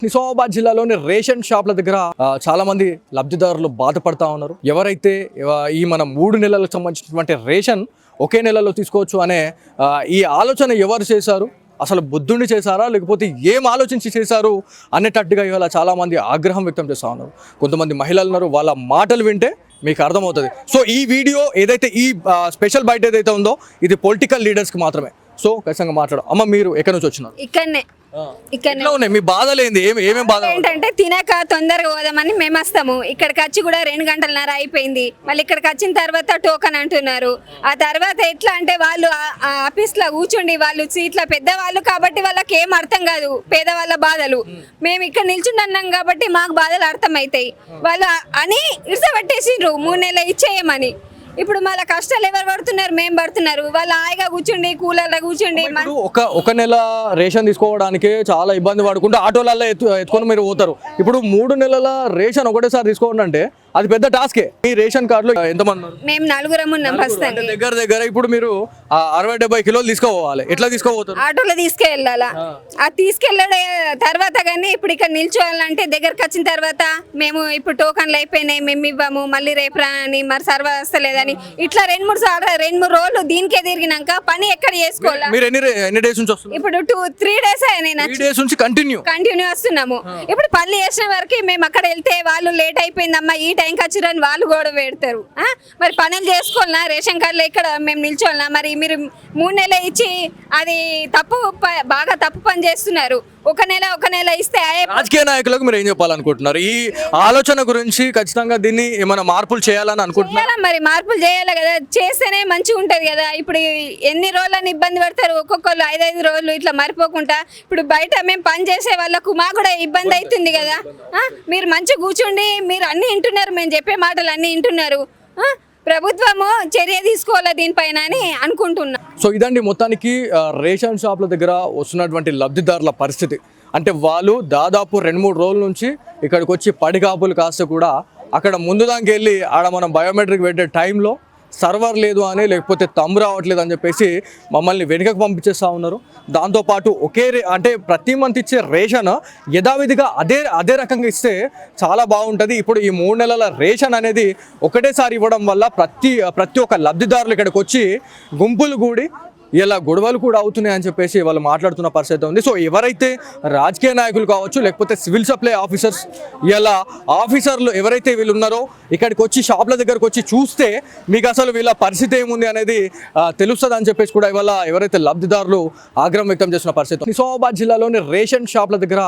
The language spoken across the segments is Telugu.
నిజామాబాద్ జిల్లాలోని రేషన్ షాప్ల దగ్గర చాలా మంది లబ్ధిదారులు బాధపడతా ఉన్నారు. ఎవరైతే ఈ మన 3 నెలలకు సంబంధించినటువంటి రేషన్ ఒకే నెలలో తీసుకోవచ్చు అనే ఈ ఆలోచన ఎవరు చేశారు, అసలు బుద్ధుండి చేశారా లేకపోతే ఏం ఆలోచించి చేశారు అనేటట్టుగా ఇవాళ చాలామంది ఆగ్రహం వ్యక్తం చేస్తూ ఉన్నారు. కొంతమంది మహిళలు ఉన్నారు, వాళ్ళ మాటలు వింటే మీకు అర్థమవుతుంది. సో ఈ వీడియో ఏదైతే ఈ స్పెషల్ బైట్ ఏదైతే ఉందో ఇది పొలిటికల్ లీడర్స్కి మాత్రమే. సో ఖచ్చితంగా మాట్లాడు. అమ్మ, మీరు ఎక్కడి నుంచి వచ్చినారు? ఇక్కడనే మీ బాధలేంది? ఏమేం బాధ ఏంటంటే తినక తొందరగా పోదామని మేము వస్తాము. ఇక్కడికి వచ్చి కూడా 2 గంటలన్నర అయిపోయింది. మళ్ళీ ఇక్కడికి వచ్చిన తర్వాత టోకన్ అంటున్నారు. ఆ తర్వాత ఎట్లా అంటే వాళ్ళు ఆఫీస్ లో కూర్చుండి వాళ్ళు సీట్ల పెద్దవాళ్ళు కాబట్టి వాళ్ళకి ఏం అర్థం కాదు పేదవాళ్ళ బాధలు. మేము ఇక్కడ నిల్చున్నాం కాబట్టి మాకు బాధలు అర్థమవుతాయి. వాళ్ళు అని ఇడిసబెట్టేసిండ్రు 3 నెలలు ఇచ్చేయమని. ఇప్పుడు మళ్ళీ కష్టాలు ఎవరు పడుతున్నారు? మేము పడుతున్నారు. వాళ్ళు హాయిగా కూర్చుండి కూలర్లో కూర్చుండి ఒక నెల రేషన్ తీసుకోవడానికి చాలా ఇబ్బంది పడుకుంటూ ఆటోలలో ఎత్తుకొని మీరు పోతారు. ఇప్పుడు 3 నెలల రేషన్ ఒకటేసారి తీసుకోండి అంటే అది పెద్ద టాస్కే. ఈ రేషన్ కార్డులో ఎంతమంది? మేము 4 ఉన్నాం. దగ్గర ఇప్పుడు మీరు 60-70 కిలోలు తీసుకోవాలి. ఎట్లా తీసుకోపోతారు? ఆటోలో తీసుకెళ్ళాలా? అది తీసుకెళ్ళడే తర్వాత కానీ ఇప్పుడు ఇక్కడ నిల్చోవాలంటే దగ్గరకు వచ్చిన తర్వాత మేము ఇప్పుడు టోకన్లు అయిపోయినాయి, మేము ఇవ్వము, మళ్ళీ రేపు రాని, మరి సర్వ వస్తలేదని ఇట్లా 2-3 రోజులు దీనికే తిరిగినాక పని ఎక్కడ చేసుకోవాలి? మీరు ఎన్ని డేస్ నుంచి వస్తున్నారు? ఇప్పుడు 2-3 డేస్ అయినాయి కంటిన్యూ వస్తున్నాము. ఇప్పుడు పనులు చేసిన వరకు మేము అక్కడ వెళ్తే వాళ్ళు లేట్ అయిపోయిందమ్మా ఈ టైంకి వచ్చిరని వాళ్ళు గొడవ పెడతారు. మరి పనులు చేసుకోవాలన్నా? రేషన్ కార్డులో ఇక్కడ మేము నిల్చోవాలన్నా? మరి మీరు 3 నెలలు ఇచ్చి అది బాగా తప్పు పని చేస్తున్నారు. ఒక నెల ఇస్తే రాజకీయ నాయకులకు మీరు ఏం చెప్పాలనుకుంటున్నారు? ఈ ఆలోచన గురించి ఖచ్చితంగా దీన్ని ఏమైనా మార్పులు చేయాలని అనుకుంటున్నారా? మరి మార్పులు చేయాలి కదా, చేస్తేనే మంచిగా ఉంటది కదా. ఇప్పుడు ఎన్ని రోజులని ఇబ్బంది పడతారు ఒక్కొక్కరు 5 రోజులు ఇట్లా మరిపోకుండా. ఇప్పుడు బయట మేము పని చేసే వాళ్ళకు మాకు కూడా ఇబ్బంది అవుతుంది కదా. మీరు మంచిగా కూర్చోండి, మీరు అన్ని వింటున్నారు, మేము చెప్పే మాటలు అన్ని వింటున్నారు. ప్రభుత్వము చర్య తీసుకోవాలా దీనిపైన అని అనుకుంటున్నా. సో ఇదండి మొత్తానికి రేషన్ షాప్ల దగ్గర వస్తున్నటువంటి లబ్ధిదారుల పరిస్థితి. అంటే వాళ్ళు దాదాపు 2-3 రోజుల నుంచి ఇక్కడికి వచ్చి పడిగాపులు కాస్తే కూడా అక్కడ ముందు దానికి వెళ్ళి ఆడ మనం బయోమెట్రిక్ పెట్టే టైంలో సర్వర్ లేదు అని, లేకపోతే తమ్ము రావట్లేదు అని చెప్పేసి మమ్మల్ని వెనుకకు పంపించేస్తూ ఉన్నారు. దాంతోపాటు అంటే ప్రతి మంత్ ఇచ్చే రేషన్ యథావిధిగా అదే రకంగా ఇస్తే చాలా బాగుంటుంది. ఇప్పుడు ఈ 3 నెలల రేషన్ అనేది ఒకటేసారి ఇవ్వడం వల్ల ప్రతి ఒక్క లబ్ధిదారులు ఇక్కడికి వచ్చి గుంపులు కూడి ఇలా గొడవలు కూడా అవుతున్నాయి అని చెప్పేసి వాళ్ళు మాట్లాడుతున్న పరిస్థితి ఉంది. సో ఎవరైతే రాజకీయ నాయకులు కావచ్చు, లేకపోతే సివిల్ సప్లై ఆఫీసర్స్, ఇలా ఆఫీసర్లు ఎవరైతే వీళ్ళు ఉన్నారో ఇక్కడికి వచ్చి షాప్ల దగ్గరకు వచ్చి చూస్తే మీకు అసలు వీళ్ళ పరిస్థితి ఏముంది అనేది తెలుస్తుంది అని చెప్పేసి కూడా ఇవాళ ఎవరైతే లబ్ధిదారులు ఆగ్రహం వ్యక్తం చేస్తున్న పరిస్థితి. నిజామాబాద్ జిల్లాలోని రేషన్ షాప్ల దగ్గర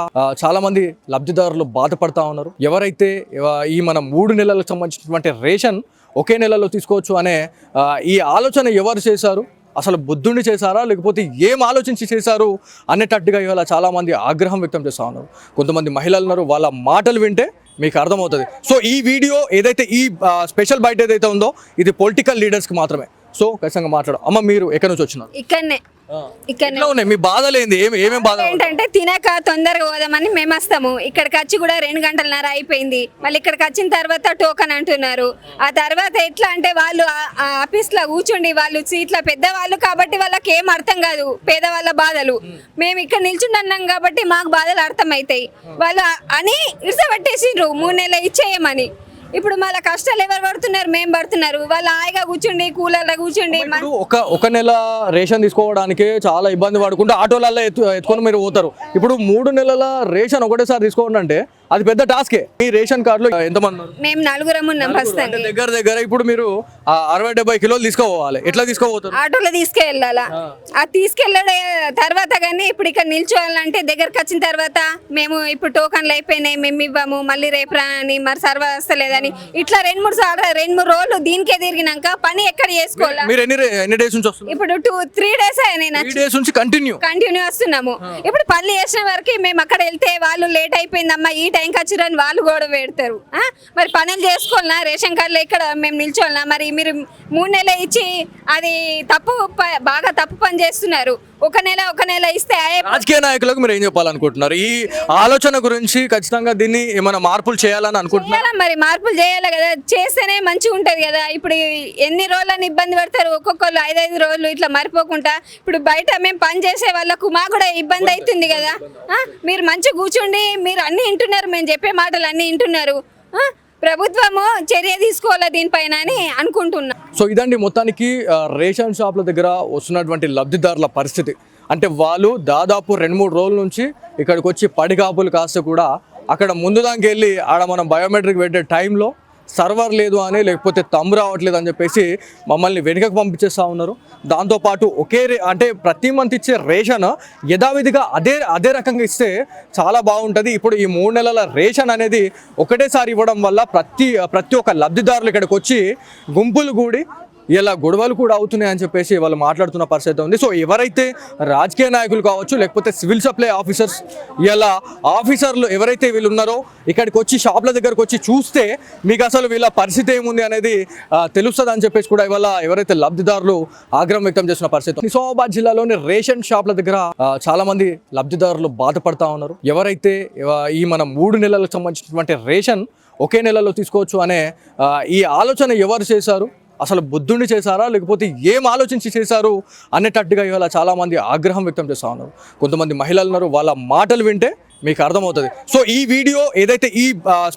చాలా మంది లబ్ధిదారులు బాధపడతా ఉన్నారు. ఎవరైతే ఈ మన 3 నెలలకు సంబంధించినటువంటి రేషన్ ఒకే నెలలో తీసుకోవచ్చు అనే ఈ ఆలోచన ఎవరు చేశారు, అసలు బుద్ధుండి చేశారా లేకపోతే ఏం ఆలోచించి చేశారు అనేటట్టుగా ఇవాళ చాలామంది ఆగ్రహం వ్యక్తం చేస్తూ ఉన్నారు. కొంతమంది మహిళలు ఉన్నారు, వాళ్ళ మాటలు వింటే మీకు అర్థమవుతుంది. సో ఈ వీడియో ఏదైతే ఈ స్పెషల్ బైట్ ఏదైతే ఉందో ఇది పొలిటికల్ లీడర్స్కి మాత్రమే. సో ఖచ్చితంగా మాట్లాడు. అమ్మ, మీరు ఎక్కడి నుంచి వచ్చినారు? ఇక్కడనే మీ బాధలేంది? ఏమేం బాధ? ఏంటంటే తినక తొందరగా పోదామని మేము వస్తాము. ఇక్కడికి వచ్చి కూడా 2 గంటలన్నర అయిపోయింది. మళ్ళీ ఇక్కడికి వచ్చిన తర్వాత టోకన్ అంటున్నారు. ఆ తర్వాత ఎట్లా అంటే వాళ్ళు ఆఫీస్ లో కూర్చుండి వాళ్ళు సీట్ల పెద్దవాళ్ళు కాబట్టి వాళ్ళకి ఏం అర్థం కాదు పేదవాళ్ళ బాధలు. మేము ఇక్కడ నిల్చున్నాం కాబట్టి మాకు బాధలు అర్థమవుతాయి. వాళ్ళు అని ఇడిసబెట్టేసిండ్రు 3 నెలలు ఇచ్చేయమని. ఇప్పుడు మళ్ళీ కష్టాలు ఎవరు పడుతున్నారు? మేము పడుతున్నారు. వాళ్ళు హాయిగా కూర్చుండి కూలర్లో కూర్చుండి ఒక నెల రేషన్ తీసుకోవడానికి చాలా ఇబ్బంది పడుకుంటూ ఆటోలలో ఎత్తుకొని మీరు పోతారు. ఇప్పుడు 3 నెలల రేషన్ ఒకటేసారి తీసుకోండి అంటే అది పెద్ద టాస్కే. ఈ రేషన్ కార్డులో ఎంతమంది? మేము 4 ఉన్నాం. దగ్గర ఇప్పుడు మీరు 60-70 కిలోలు తీసుకోవాలి. ఎట్లా తీసుకోపోతారు? ఆటోలో తీసుకెళ్ళాలా? అది తీసుకెళ్ళడే తర్వాత కానీ ఇప్పుడు ఇక్కడ నిల్చోవాలంటే దగ్గరకు వచ్చిన తర్వాత మేము ఇప్పుడు టోకన్లు అయిపోయినాయి, మేము ఇవ్వము, మళ్ళీ రేపు రాని, మరి సర్వ వస్తలేదని ఇట్లా 2-3 రోజులు దీనికే తిరిగినాక పని ఎక్కడ చేసుకోవాలి? మీరు ఎన్ని డేస్ నుంచి వస్తున్నారు? ఇప్పుడు 2-3 డేస్ అయినాయి కంటిన్యూ వస్తున్నాము. ఇప్పుడు పనులు చేసిన వరకు మేము అక్కడ వెళ్తే వాళ్ళు లేట్ అయిపోయిందమ్మా ఈ టైంకి వచ్చిరని వాళ్ళు గొడవ పెడతారు. మరి పనులు చేసుకోవాలన్నా? రేషన్ కార్డులో ఇక్కడ మేము నిల్చోవాలన్నా? మరి మీరు 3 నెలలు ఇచ్చి అది బాగా తప్పు పని చేస్తున్నారు. ఒక నెల ఇస్తే రాజకీయ నాయకులకు మీరు ఏం చెప్పాలనుకుంటున్నారు? ఈ ఆలోచన గురించి ఖచ్చితంగా దీన్ని ఏమైనా మార్పులు చేయాలని అనుకుంటున్నారు? చేయాలా మరి, మార్పులు చేయాలి కదా, చేస్తేనే మంచిగా ఉంటది కదా. ఇప్పుడు ఎన్ని రోజులని ఇబ్బంది పెడతారు, ఒక్కొక్కరు 5 రోజులు ఇట్లా మరిపోకుండా. ఇప్పుడు బయట మేము పని చేసే వాళ్ళకు మాకు కూడా ఇబ్బంది అవుతుంది కదా. మీరు మంచిగా కూర్చుండి మీరు అన్ని వింటున్నారు, మేము చెప్పే మాటలు అన్ని వింటున్నారు. ప్రభుత్వము చర్య తీసుకోవాలా దీనిపైన అని అనుకుంటున్నా. సో ఇదండి మొత్తానికి రేషన్ షాప్ల దగ్గర వస్తున్నటువంటి లబ్ధిదారుల పరిస్థితి. అంటే వాళ్ళు దాదాపు 2-3 రోజుల నుంచి ఇక్కడికి వచ్చి పడిగాపులు కాస్తే కూడా అక్కడ ముందుదానికి వెళ్ళి ఆడ మనం బయోమెట్రిక్ పెట్టే టైంలో సర్వర్ లేదు అని, లేకపోతే తమ్ము రావట్లేదు అని చెప్పేసి మమ్మల్ని వెనుకకు పంపించేస్తూ ఉన్నారు. దాంతోపాటు అంటే ప్రతి మంత్ ఇచ్చే రేషన్ యథావిధిగా అదే రకంగా ఇస్తే చాలా బాగుంటుంది. ఇప్పుడు ఈ 3 నెలల రేషన్ అనేది ఒకటేసారి ఇవ్వడం వల్ల ప్రతి ఒక్క లబ్ధిదారులు ఇక్కడికి వచ్చి గుంపులు కూడి ఇలా గొడవలు కూడా అవుతున్నాయని చెప్పేసి వాళ్ళు మాట్లాడుతున్న పరిస్థితి ఉంది. సో ఎవరైతే రాజకీయ నాయకులు కావచ్చు, లేకపోతే సివిల్ సప్లై ఆఫీసర్స్, ఇలా ఆఫీసర్లు ఎవరైతే వీళ్ళు ఉన్నారో ఇక్కడికి వచ్చి షాప్ల దగ్గరకు వచ్చి చూస్తే మీకు అసలు వీళ్ళ పరిస్థితి ఏముంది అనేది తెలుస్తుంది అని చెప్పేసి కూడా ఇవాళ ఎవరైతే లబ్ధిదారులు ఆగ్రహం వ్యక్తం చేసిన పరిస్థితి. నిజామాబాద్ జిల్లాలోని రేషన్ షాప్ల దగ్గర చాలా మంది లబ్ధిదారులు బాధపడతా ఉన్నారు. ఎవరైతే ఈ మన 3 నెలలకు సంబంధించినటువంటి రేషన్ ఒకే నెలలో తీసుకోవచ్చు అనే ఈ ఆలోచన ఎవరు చేశారు, అసలు బుద్ధుండి చేశారా లేకపోతే ఏం ఆలోచించి చేశారు అనేటట్టుగా ఇవాళ చాలామంది ఆగ్రహం వ్యక్తం చేస్తూ ఉన్నారు. కొంతమంది మహిళలు ఉన్నారు, వాళ్ళ మాటలు వింటే మీకు అర్థమవుతుంది. సో ఈ వీడియో ఏదైతే ఈ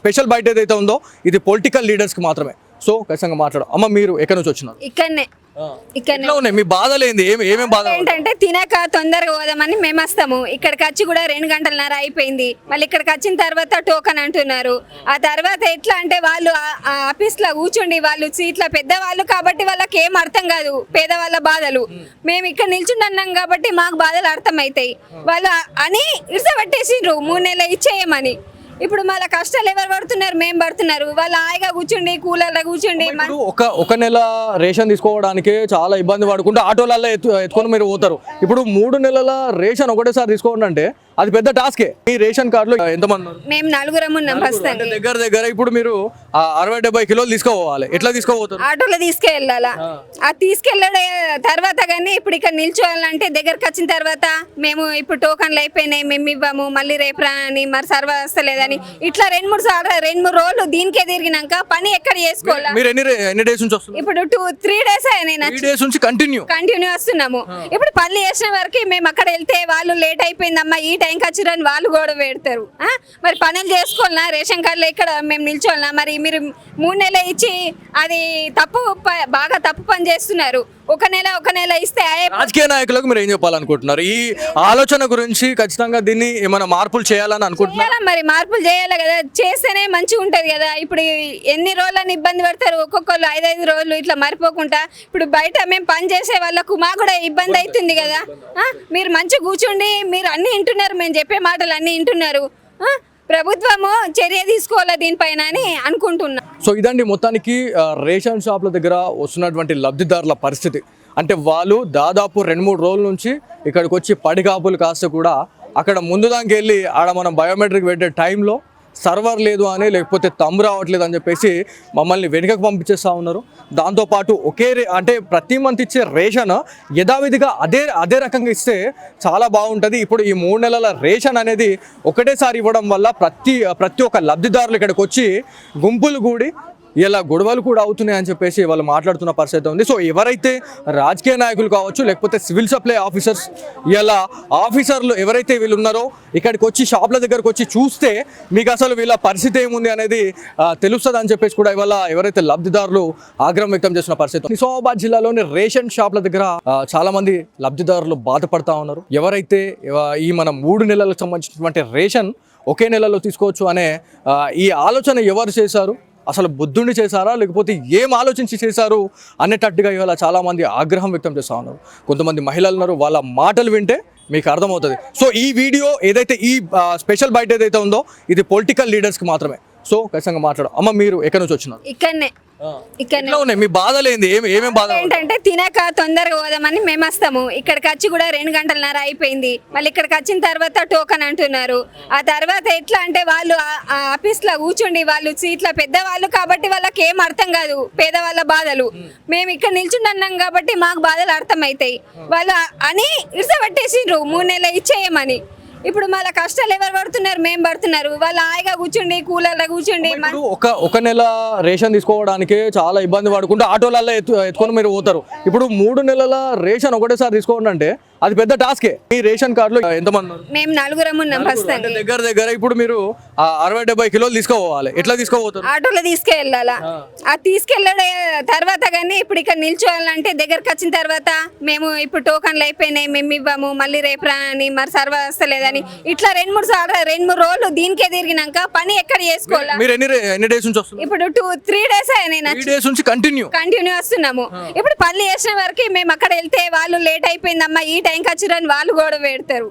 స్పెషల్ బైట్ ఏదైతే ఉందో ఇది పొలిటికల్ లీడర్స్కి మాత్రమే. సో ఖచ్చితంగా మాట్లాడు. అమ్మ మీరు ఎక్కడి నుంచి వచ్చినారు? ఇక్కడనే ఉన్నాయి. మీ బాధలు ఏంది? ఏమేమి బాధ? ఏంటంటే తినక తొందరగా పోదామని మేము వస్తాము. ఇక్కడికి వచ్చి కూడా 2 గంటలన్నర అయిపోయింది. మళ్ళీ ఇక్కడికి వచ్చిన తర్వాత టోకన్ అంటున్నారు. ఆ తర్వాత ఎట్లా అంటే వాళ్ళు ఆఫీస్ లో కూర్చుండి వాళ్ళు సీట్ల పెద్దవాళ్ళు కాబట్టి వాళ్ళకి ఏం అర్థం కాదు పేదవాళ్ళ బాధలు. మేము ఇక్కడ నిల్చున్నాం కాబట్టి మాకు బాధలు అర్థమవుతాయి. వాళ్ళు అని ఇడిసబెట్టేసిండ్రు 3 నెలలు ఇచ్చేయమని. ఇప్పుడు మళ్ళీ కష్టాలు ఎవరు పడుతున్నారు? మేము పడుతున్నారు. వాళ్ళు హాయిగా కూర్చుండి కూలర్లో కూర్చుండి ఒక నెల రేషన్ తీసుకోవడానికి చాలా ఇబ్బంది పడుకుంటూ ఆటోలలో ఎత్తుకొని మీరు పోతారు. ఇప్పుడు 3 నెలల రేషన్ ఒకటేసారి తీసుకోండి అంటే అది పెద్ద టాస్కే. ఈ రేషన్ కార్డులో ఎంతమంది? మేము 4 ఉన్నాం. దగ్గర ఇప్పుడు మీరు 60-70 కిలోలు తీసుకోవాలి. ఎట్లా తీసుకోపోతారు? ఆటోలో తీసుకెళ్ళాలా? ఆ తీసుకెళ్ళే తర్వాత కానీ ఇప్పుడు ఇక్కడ నిల్చోవాలంటే దగ్గరకు వచ్చిన తర్వాత మేము ఇప్పుడు టోకన్లు అయిపోయినాయి, మేము ఇవ్వము, మళ్ళీ రేపు రాని, మరి సర్వర్ వస్తలేదని ఇట్లా 2-3 రోజులు దీనికే తిరిగినాక పని ఎక్కడ చేసుకోవాలా? మీరు ఎన్ని డేస్ నుంచి వస్తున్నారు? ఇప్పుడు 2-3 డేస్ నుంచి కంటిన్యూ వస్తున్నాము. ఇప్పుడు పనులు చేసిన వరకు మేము అక్కడ వెళ్తే వాళ్ళు లేట్ అయిపోయిందమ్మా ఈ టైంకి వచ్చిరని వాళ్ళు కూడా పెడతారు. మరి పనులు చేసుకోవాలన్నా? రేషన్ కార్డులో ఇక్కడ మేము నిల్చోవాలన్నా? మరి మీరు 3 నెలలు ఇచ్చి అది బాగా తప్పు పని చేస్తున్నారు. ఒక నెల ఇస్తే రాజకీయ నాయకులకు మీరు ఏం చెప్పాలనుకుంటున్నారు? ఈ ఆలోచన గురించి ఖచ్చితంగా దీన్ని ఏమైనా మార్పులు చేయాలని అనుకుంటున్నారు? మరి మార్పులు చేయాలి కదా, చేస్తేనే మంచిగా ఉంటది కదా. ఇప్పుడు ఎన్ని రోజులని ఇబ్బంది పెడతారు, ఒక్కొక్కరు 5 రోజులు ఇట్లా మరిపోకుండా. ఇప్పుడు బయట మేము పని చేసే వాళ్ళకు మాకు కూడా ఇబ్బంది అవుతుంది కదా. మీరు మంచిగా కూర్చుండి మీరు అన్ని వింటున్నారు, మేము చెప్పే మాటలు అన్ని వింటున్నారు. ప్రభుత్వము చర్య తీసుకోవాలా దీనిపైన అని అనుకుంటున్నా. సో ఇదండి మొత్తానికి రేషన్ షాప్ల దగ్గర వస్తున్నటువంటి లబ్ధిదారుల పరిస్థితి. అంటే వాళ్ళు దాదాపు 2-3 రోజుల నుంచి ఇక్కడికి వచ్చి పడిగాపులు కాస్తే కూడా అక్కడ ముందుదానికి వెళ్ళి ఆడ మనం బయోమెట్రిక్ పెట్టే టైంలో సర్వర్ లేదు అని, లేకపోతే తమ్ము రావట్లేదు అని చెప్పేసి మమ్మల్ని వెనుకకు పంపించేస్తూ ఉన్నారు. దాంతోపాటు అంటే ప్రతి మంత్ ఇచ్చే రేషన్ యథావిధిగా అదే రకంగా ఇస్తే చాలా బాగుంటుంది. ఇప్పుడు ఈ 3 నెలల రేషన్ అనేది ఒకటేసారి ఇవ్వడం వల్ల ప్రతి ఒక్క లబ్ధిదారులు ఇక్కడికి వచ్చి గుంపులు కూడి ఇలా గొడవలు కూడా అవుతున్నాయి అని చెప్పేసి వాళ్ళు మాట్లాడుతున్న పరిస్థితి ఉంది. సో ఎవరైతే రాజకీయ నాయకులు కావచ్చు, లేకపోతే సివిల్ సప్లై ఆఫీసర్స్, ఇలా ఆఫీసర్లు ఎవరైతే వీళ్ళు ఉన్నారో ఇక్కడికి వచ్చి షాప్ల దగ్గరకు వచ్చి చూస్తే మీకు అసలు వీళ్ళ పరిస్థితి ఏముంది అనేది తెలుస్తుంది అని చెప్పేసి కూడా ఇవాళ ఎవరైతే లబ్ధిదారులు ఆగ్రహం వ్యక్తం చేసిన పరిస్థితి. నిజామాబాద్ జిల్లాలోని రేషన్ షాప్ల దగ్గర చాలా మంది లబ్ధిదారులు బాధపడతా ఉన్నారు. ఎవరైతే ఈ మన 3 నెలలకు సంబంధించినటువంటి రేషన్ ఒకే నెలలో తీసుకోవచ్చు అనే ఈ ఆలోచన ఎవరు చేశారు, అసలు బుద్ధుండి చేశారా లేకపోతే ఏం ఆలోచించి చేశారు అనేటట్టుగా ఇవాళ చాలామంది ఆగ్రహం వ్యక్తం చేస్తూ ఉన్నారు. కొంతమంది మహిళలు ఉన్నారు, వాళ్ళ మాటలు వింటే మీకు అర్థమవుతుంది. సో ఈ వీడియో ఏదైతే ఈ స్పెషల్ బైట్ ఏదైతే ఉందో ఇది పొలిటికల్ లీడర్స్కి మాత్రమే. సో ఖచ్చితంగా మాట్లాడు. అమ్మ మీరు ఎక్కడి నుంచి వచ్చినారు? ఇక్కడనే ఇక్కడ ఎట్లా ఉన్నాయి మీ బాధలు ఏంది? ఏమేమి బాధ? ఏంటంటే తినక తొందరగా పోదామని మేము వస్తాము. ఇక్కడికి వచ్చి కూడా 2 గంటలన్నర అయిపోయింది. మళ్ళీ ఇక్కడికి వచ్చిన తర్వాత టోకన్ అంటున్నారు. ఆ తర్వాత ఎట్లా అంటే వాళ్ళు ఆ ఆఫీస్ లో కూర్చుండి వాళ్ళు సీట్ల పెద్దవాళ్ళు కాబట్టి వాళ్ళకి ఏం అర్థం కాదు పేదవాళ్ళ బాధలు. మేము ఇక్కడ నిల్చున్నాం కాబట్టి మాకు బాధలు అర్థమవుతాయి. వాళ్ళు అని ఇడిసబట్టేసిండ్రు 3 నెలలు ఇచ్చేయమని. ఇప్పుడు మళ్ళీ కష్టాలు ఎవరు పడుతున్నారు? మేము పడుతున్నారు. వాళ్ళు హాయిగా కూర్చుండి కూలర్లో కూర్చుండి ఇప్పుడు ఒక నెల రేషన్ తీసుకోవడానికి చాలా ఇబ్బంది పడుకుంటూ ఆటోలలో ఎత్తుకొని మీరు పోతారు. ఇప్పుడు 3 నెలల రేషన్ ఒకటేసారి తీసుకోండి అంటే అది పెద్ద టాస్కే. ఈ రేషన్ కార్డులో ఎంతమంది ఉన్నారు? మేము 4 ఉన్నాం ప్రస్తుతానికి. దగ్గర ఇప్పుడు మీరు 60-70 కిలోలు తీసుకోవాలి. ఎట్లా తీసుకోపోతారు? ఆటోలో తీసుకెళ్ళాలా? ఆ తీసుకెళ్ళడే తర్వాత కానీ ఇప్పుడు ఇక్కడ నిల్చోవాలంటే దగ్గరకు వచ్చిన తర్వాత మేము ఇప్పుడు టోకన్లు అయిపోయినాయి, మేము ఇవ్వము, మళ్ళీ రేపు రా అని, మరి సర్వర్ వస్తలేదని ఇట్లా 2-3 రోజులు దీనికే తిరిగినాక పని ఎక్కడ చేసుకోవాలా? మీరు ఎన్ని డేస్ నుంచి వస్తున్నారు? ఇప్పుడు 2-3 డేస్ అయినాయి. 3 డేస్ నుంచి కంటిన్యూ వస్తున్నాము. ఇప్పుడు పనులు చేసిన వరకు మేము అక్కడ వెళ్తే వాళ్ళు లేట్ అయిపోయిందమ్మా ఈ టైంకి వచ్చిరని వాళ్ళు గొడవ పెడతారు.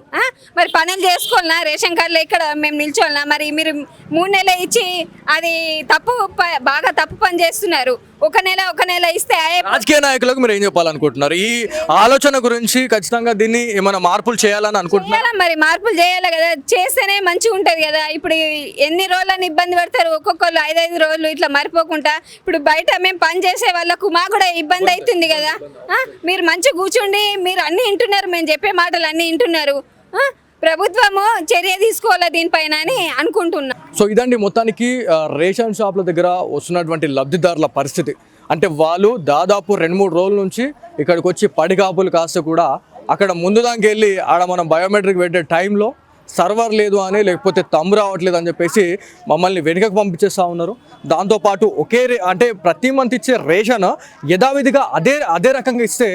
మరి పనులు చేసుకోవాలన్నా? రేషన్ కార్డులో ఇక్కడ మేము నిల్చోవాలన్నా? మరి మీరు 3 నెలలు ఇచ్చి అది బాగా తప్పు పని చేస్తున్నారు. ఒక నెల ఇస్తే రాజకీయ నాయకులకు మీరు ఏం చెప్పాలనుకుంటున్నారు? ఈ ఆలోచన గురించి ఖచ్చితంగా దీన్ని ఏమైనా మార్పులు చేయాలని అనుకుంటున్నారు? మరి మార్పులు చేయాలి కదా, చేస్తేనే మంచిగా ఉంటది కదా. ఇప్పుడు ఎన్ని రోజులని ఇబ్బంది పడతారు ఒక్కొక్కరు 5 రోజులు ఇట్లా మరిపోకుండా. ఇప్పుడు బయట మేము పని చేసే వాళ్ళకు మాకు కూడా ఇబ్బంది అవుతుంది కదా. మీరు మంచిగా కూర్చోండి, మీరు అన్ని వింటున్నారు, మేము చెప్పే మాటలు అన్ని వింటున్నారు. ప్రభుత్వము చర్య తీసుకోవాలా దీనిపైన అని అనుకుంటున్నా. సో ఇదండి మొత్తానికి రేషన్ షాప్ల దగ్గర వస్తున్నటువంటి లబ్ధిదారుల పరిస్థితి. అంటే వాళ్ళు దాదాపు 2-3 రోజుల నుంచి ఇక్కడికి వచ్చి పడిగాపులు కాస్త కూడా అక్కడ ముందుదానికి వెళ్ళి ఆడ మనం బయోమెట్రిక్ పెట్టే టైంలో సర్వర్ లేదు అని, లేకపోతే తమ్ము రావట్లేదు అని చెప్పేసి మమ్మల్ని వెనుకకు పంపించేస్తూ ఉన్నారు. దాంతోపాటు అంటే ప్రతి మంత్ ఇచ్చే రేషన్ యథావిధిగా అదే రకంగా ఇస్తే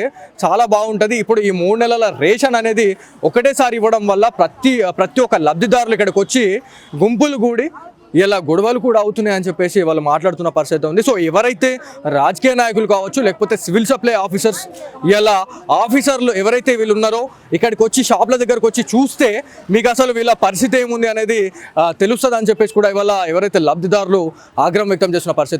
చాలా బాగుంటుంది. ఇప్పుడు ఈ 3 నెలల రేషన్ అనేది ఒకటేసారి ఇవ్వడం వల్ల ప్రతి ఒక్క లబ్ధిదారులు ఇక్కడికి వచ్చి గుంపులు కూడి ఇలా గొడవలు కూడా అవుతున్నాయి అని చెప్పేసి వాళ్ళు మాట్లాడుతున్న పరిస్థితి ఉంది. సో ఎవరైతే రాజకీయ నాయకులు కావచ్చు, లేకపోతే సివిల్ సప్లై ఆఫీసర్స్, ఇలా ఆఫీసర్లు ఎవరైతే వీళ్ళు ఉన్నారో ఇక్కడికి వచ్చి షాప్ల దగ్గరకు వచ్చి చూస్తే మీకు అసలు వీళ్ళ పరిస్థితి ఏముంది అనేది తెలుస్తుంది అని చెప్పేసి కూడా ఇవాళ ఎవరైతే లబ్ధిదారులు ఆగ్రహం వ్యక్తం చేస్తున్న పరిస్థితి.